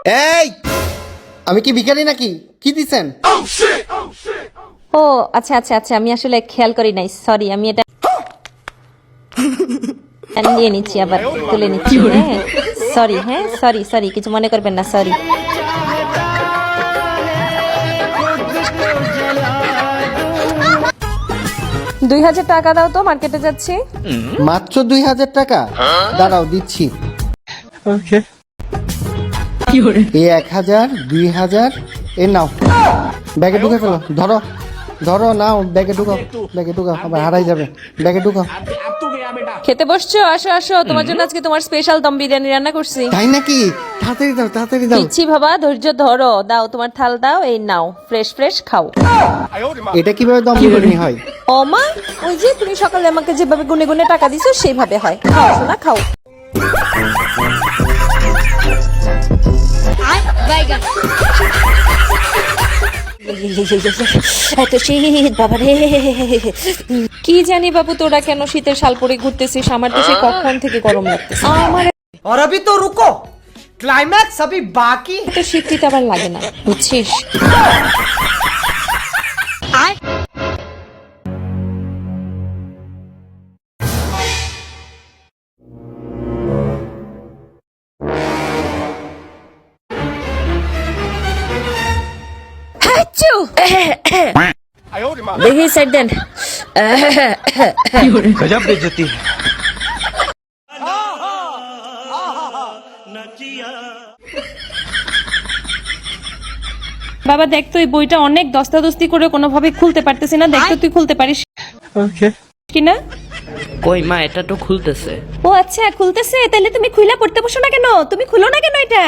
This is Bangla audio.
এই আমি কি ভিখারি নাকি? কি দিছেন? ও আচ্ছা আচ্ছা আচ্ছা, আমি আসলে খেয়াল করি নাই, সরি। আমি এটা নিয়ে নিচ্ছি, আবার তুলে নিচ্ছি। হ্যাঁ সরি, হ্যাঁ সরি সরি, কিছু মনে করবেন না, সরি। 2000 টাকা দাও তো, মার্কেটে যাচ্ছি। মাত্র 2000 টাকা? দাঁড়াও দিচ্ছি। এই 1000, 2000 এ নাও, ব্যাগে ঢুকে ফেলো। ধরো ধরো, নাও ব্যাগে ঢুকাও, ব্যাগে ঢুকাও, আবার হারাই যাবে। ব্যাগে ঢুকাও। খেতে বসছো? আসো আসো, তোমার জন্য আজকে তোমার স্পেশাল দম বিরিয়ানি রান্না করছি। তাই নাকি? তাড়াতাড়ি দাও, তাড়াতাড়ি দাও। দিচ্ছি বাবা, ধৈর্য ধরো। দাও তোমার থাল দাও, এই নাও, ফ্রেশ ফ্রেশ খাও। এটা কিভাবে দম বিরিয়ানি হয়? ও মা, ওই যে তুমি সকালে আমাকে যেভাবে গুনে গুনে টাকা দিছো সেইভাবে হয়। খাও সোনা, খাও। এত শীত বাবা রে। কি জানি বাবু, তোরা কেন শীতের শাল পরে ঘুরতেছিস? আমার দেশে কখন থেকে গরম লাগতেছে। আমার और अभी तो रुको, क्लाइमैक्स अभी बाकी। তো শীত টিত আবার লাগে না, বুঝছিস? হাচু দেখি সাইড দেন। गजब बेइज्जती है। বাবা দেখ তো, এই বইটা অনেক দস্তাদস্তি করে কোনোভাবে খুলতে পারতেছি না। দেখ তো, তুই খুলতে পারিস কিনা? কই মা, এটা তো খুলতেছে। ও আচ্ছা, খুলতেছে। তাহলে তুমি খুইলা পড়তে বসো না কেন? তুমি খুলো না কেন এটা?